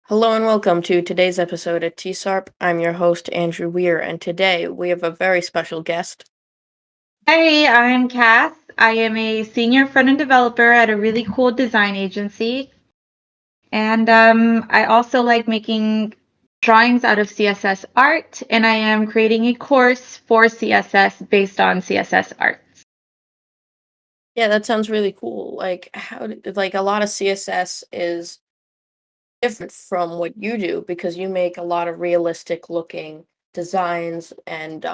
Hello and welcome to today's episode at TSARP. I'm your host, Andrew Weir, and today we have a very special guest. Hi, I'm Kass. I am a senior front-end developer at a really cool design agency. And I also like making drawings out of CSS art, and I am creating a course for CSS based on CSS art. Yeah, that sounds really cool. Like a lot of CSS is different from what you do because you make a lot of realistic looking designs and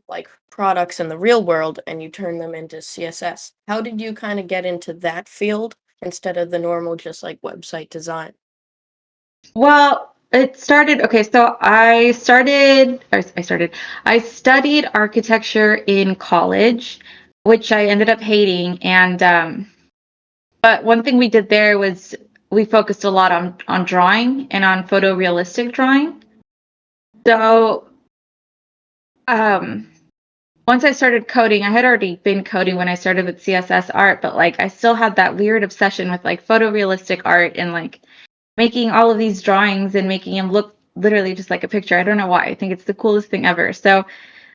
like products in the real world and you turn them into CSS. How did you kind of get into that field instead of the normal just like website design? Well, it started, okay, so I studied architecture in college, which I ended up hating. But one thing we did there was we focused a lot on drawing and on photorealistic drawing. So um, once I started coding, I had already been coding when I started with CSS art, but like I still had that weird obsession with like photorealistic art and like making all of these drawings and making them look literally just like a picture. I don't know why. I think it's the coolest thing ever. So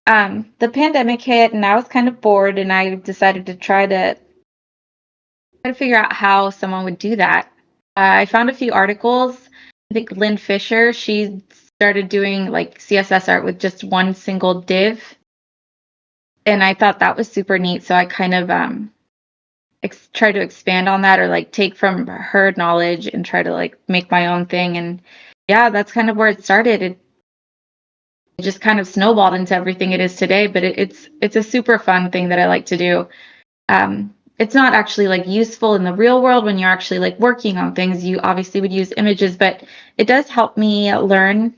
the pandemic hit and I was kind of bored and I decided to try to figure out how someone would do that. I found a few articles. I think Lynn Fisher, she started doing like CSS art with just one single div, and I thought that was super neat. So I kind of try to expand on that or like take from her knowledge and try to like make my own thing. And yeah, that's kind of where it started. It just kind of snowballed into everything it is today. But it's a super fun thing that I like to do. It's not actually like useful in the real world when you're actually like working on things. You obviously would use images, but it does help me learn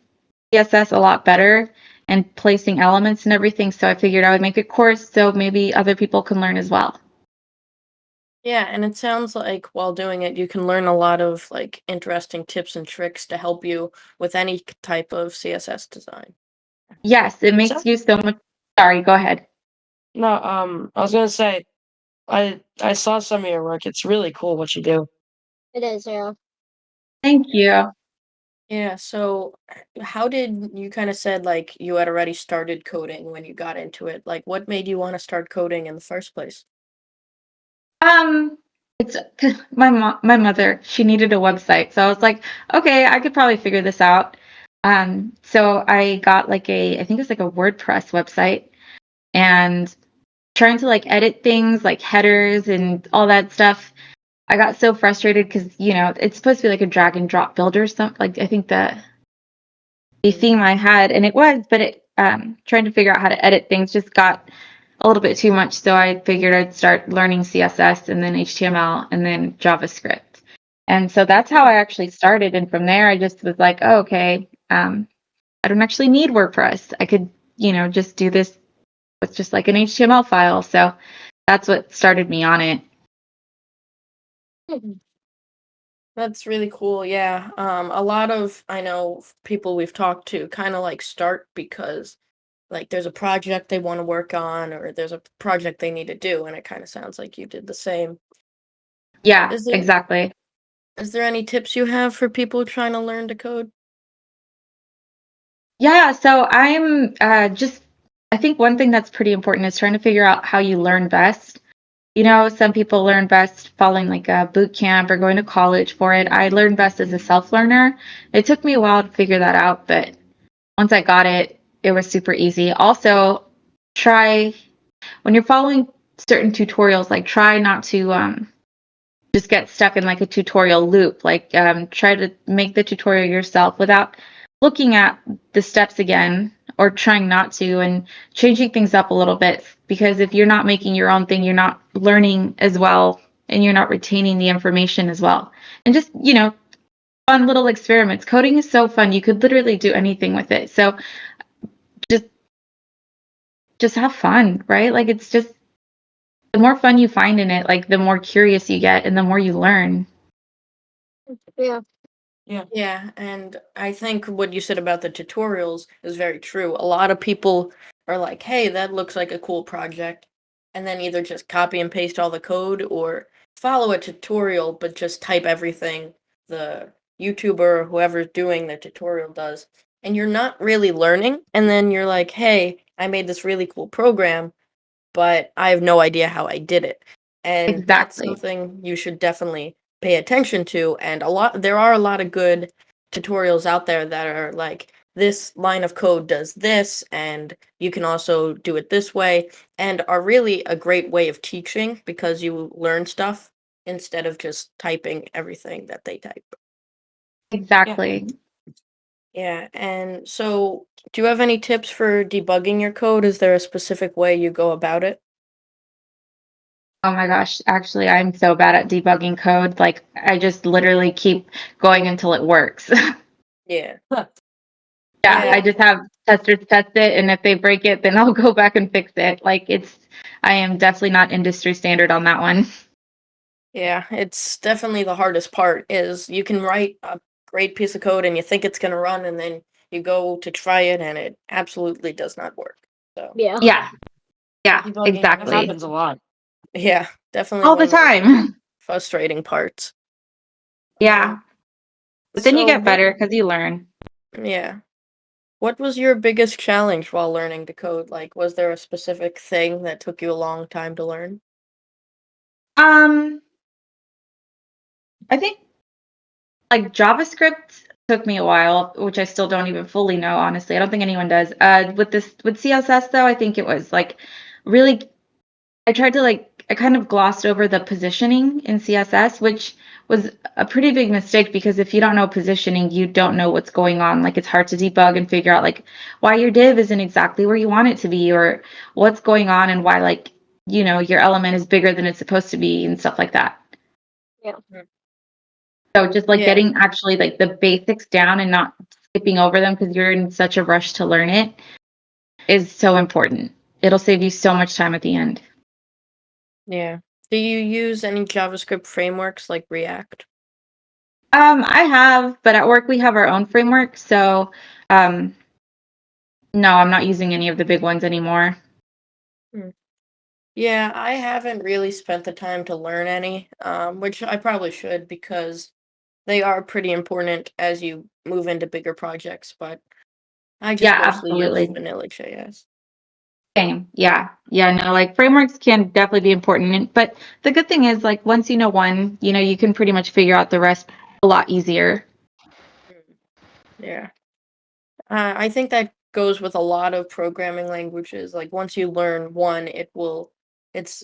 CSS a lot better and placing elements and everything. So I figured I would make a course so maybe other people can learn as well. Yeah, and it sounds like while doing it, you can learn a lot of like interesting tips and tricks to help you with any type of CSS design. Yes, it So makes you so much. Sorry, go ahead. no, I was gonna say I saw some of your work. It's really cool what you do. It is, yeah. Thank you. Yeah, so how did you kind of said like you had already started coding when you got into it? Like what made you want to start coding in the first place? Um, it's my mother, she needed a website. So I was like, okay, I could probably figure this out. So I got like I think it's like a WordPress website and trying to like edit things like headers and all that stuff. I got so frustrated because, it's supposed to be like a drag and drop builder, something like I think the Mm. theme I had, and it was, but trying to figure out how to edit things just got a little bit too much. So I figured I'd start learning CSS and then HTML and then JavaScript. And so that's how Yeah. I actually started. And from there, I just was like, oh, okay, I don't actually need WordPress. I could, just do this with just like an HTML file. So that's what started me on it. Mhm. That's really cool. Yeah. A lot of I know people we've talked to kind of like start because like there's a project they want to work on or there's a project they need to do and it kind of sounds like you did the same. Yeah, Is there exactly. is there any tips you have for people trying to learn to code? Yeah, so I think one thing that's pretty important is trying to figure out how you learn best. Some people learn best following like a boot camp or going to college for it. I learned best as a self learner. It took me a while to figure that out, but once I got it, it was super easy. Also, try when you're following certain tutorials, like try not to just get stuck in like a tutorial loop. Like try to make the tutorial yourself without looking at the steps again or trying not to and changing things up a little bit because if you're not making your own thing, you're not learning as well and you're not retaining the information as well. And just, fun little experiments. Coding is so fun. You could literally do anything with it. So just just have fun, right? Like it's just the more fun you find in it, like the more curious you get and the more you learn. Yeah. Yeah. Yeah, and I think what you said about the tutorials is very true. A lot of people are like, "Hey, that looks like a cool project." And then either just copy and paste all the code or follow a tutorial but just type everything the YouTuber or whoever's doing the tutorial does, and you're not really learning, and then you're like, "Hey, I made this really cool program, but I have no idea how I did it." And that's Exactly. something you should definitely pay attention to. And there are a lot of good tutorials out there that are like, this line of code does this, and you can also do it this way, and are really a great way of teaching because you learn stuff instead of just typing everything that they type. Yeah. Exactly. Yeah, and so do you have any tips for debugging your code? Is there a specific way you go about it? Oh my gosh, actually, I'm so bad at debugging code. Like, I just literally keep going until it works. Yeah. Huh. Yeah, Yeah. I just have testers test it, and if they break it, then I'll go back and fix it. Like, I am definitely not industry standard on that one. Yeah, it's definitely the hardest part is you can write a great piece of code and you think it's going to run and then you go to try it and it absolutely does not work. So, Yeah. Yeah, yeah, debugging That exactly. happens a lot. yeah, definitely All the one of the time. frustrating parts. Yeah, Um, but then you so get what, better because you learn. yeah. What was your biggest challenge while learning to code? Like, was there a specific thing that took you a long time to learn? Um, I think like JavaScript took me a while, which I still don't even fully know, honestly. I don't think anyone does. With CSS though, I think it was like really I tried to I kind of glossed over the positioning in CSS, which was a pretty big mistake because if you don't know positioning, you don't know what's going on. Like it's hard to debug and figure out like why your div isn't exactly where you want it to be or what's going on and why your element is bigger than it's supposed to be and stuff like that. Yeah. Mm. So just like Yeah, getting actually like the basics down and not skipping over them because you're in such a rush to learn it is so important. It'll save you so much time at the end. yeah. Do you use any JavaScript frameworks like React? I have, but at work we have our own framework, so um, no, I'm not using any of the big ones anymore. Mm. Yeah, I haven't really spent the time to learn any, which I probably should because they are pretty important as you move into bigger projects, but I just Yeah, mostly use absolutely. vanilla JS. Same. Yeah. Yeah, no, like frameworks can definitely be important, but the good thing is like once you know one, you can pretty much figure out the rest a lot easier. Mm. Yeah. I think that goes with a lot of programming languages. Like once you learn one, it's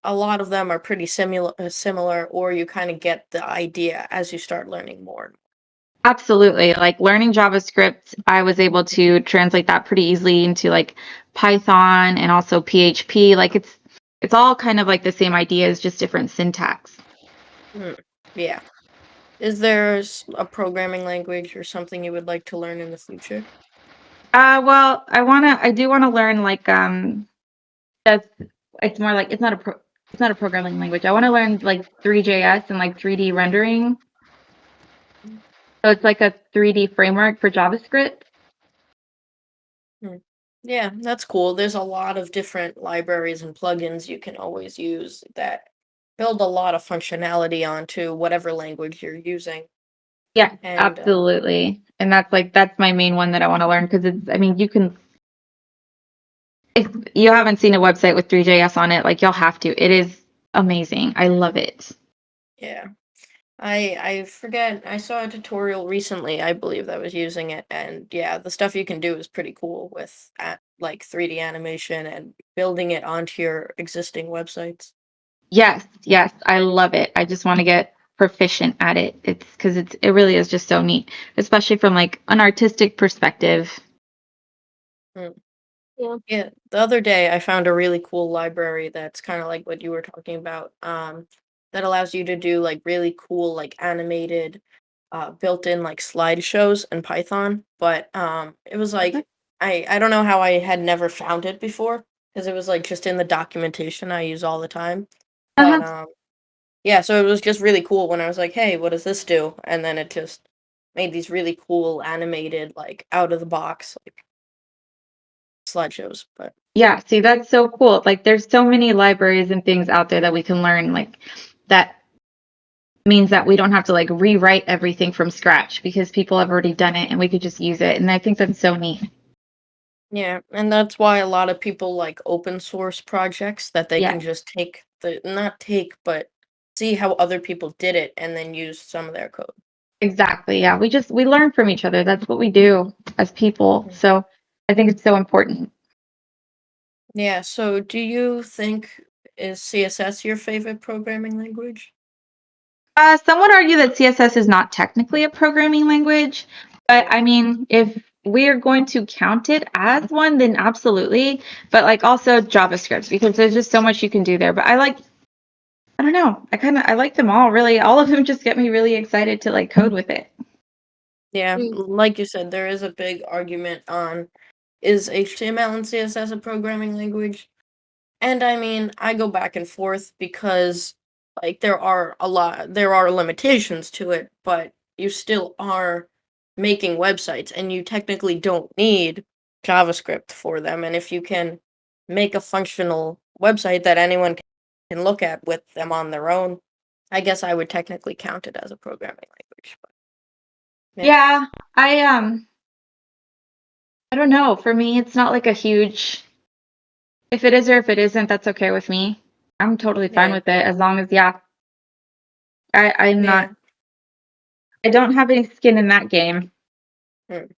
a lot of them are pretty similar, or you kind of get the idea as you start learning more. Absolutely. Like learning JavaScript, I was able to translate that pretty easily into like Python and also PHP. Like it's all kind of like the same ideas, just different syntax. Mm. Yeah. Is there a programming language or something you would like to learn in the future? Well, I do wanna learn that's it's more like it's not a programming language. I wanna learn like 3JS and like 3D rendering. So it's like a 3D framework for JavaScript. Mm. Yeah, that's cool. There's a lot of different libraries and plugins you can always use that build a lot of functionality onto whatever language you're using. Yeah, And absolutely. And that's my main one that I wanna learn because I mean, if you haven't seen a website with 3JS on it, like you'll have to. It is amazing. I love it. yeah, I forget. I saw a tutorial recently, I believe, that was using it, and yeah, the stuff you can do is pretty cool with like 3D animation and building it onto your existing websites. Yes, yes, I love it. I just want to get proficient at it. It's because it really is just so neat, especially from like an artistic perspective. Mm. Yeah. Yeah, the other day I found a really cool library that's kind of like what you were talking about, that allows you to do like really cool, like animated, built-in like slideshows in Python. But it was Okay. like I don't know how I had never found it before because it was like just in the documentation I use all the time. But Uh-huh. yeah, so it was just really cool when I was like, hey, what does this do? And then it just made these really cool animated, like out of the box like slideshows. But Yeah, see, that's so cool. Like, there's so many libraries and things out there that we can learn, like that means that we don't have to like rewrite everything from scratch because people have already done it and we could just use it. And I think that's so neat. Yeah, and that's why a lot of people like open source projects that they can Yeah, just take not take, but see how other people did it and then use some of their code. exactly. Yeah, we learn from each other. That's what we do as people. Mm. So I think it's so important. Yeah, so do you think is CSS your favorite programming language? Some would argue that CSS is not technically a programming language, but Mm. I mean, if we're going to count it as one, then absolutely. But like also JavaScript because there's just so much you can do there. But I don't know. I like them all really. All of them just get me really excited to like code with it. Yeah, Mm. like you said, there is a big argument on is HTML and CSS a programming language? And I mean, I go back and forth because like there are limitations to it, but you still are making websites and you technically don't need JavaScript for them. And if you can make a functional website that anyone can look at with them on their own, I guess I would technically count it as a programming language. But yeah. Yeah, I don't know. For me, it's not like a huge if it is or if it isn't, that's okay with me. I'm totally fine Yeah. with it as long as yeah. I'm not Yeah. I don't have any skin in that game. Mm.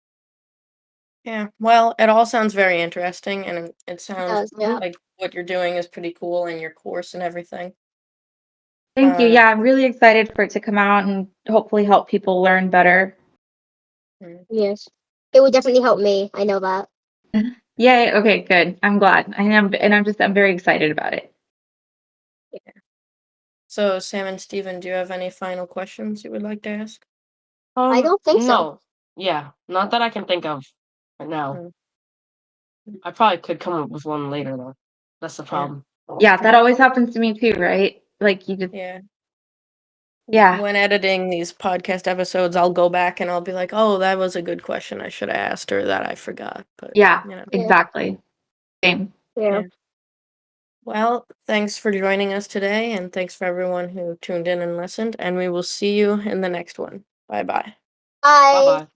Yeah, well, it all sounds very interesting, and it It sounds does, yeah. like what you're doing is pretty cool in your course and everything. Thank you. Um, Yeah, I'm really excited for it to come out and hopefully help people learn better. mm, Yes. It would definitely help me. I know that. Yay. Okay, good. I'm glad. I'm very excited about it. yeah. So, Sam and Steven, do you have any final questions you would like to ask? I don't think so. No. Yeah, not that I can think of right now. Mm, I probably could come up with one later though. That's the yeah, problem. Yeah, that always happens to me too, right? Like you just yeah. yeah. When editing these podcast episodes, I'll go back and I'll be like, "Oh, that was a good question I should have asked, or that I forgot." But Yeah, you know, Yeah. exactly. Same. Yeah. yeah. Well, thanks for joining us today, and thanks for everyone who tuned in and listened. And we will see you in the next one. Bye bye. Bye Bye. bye.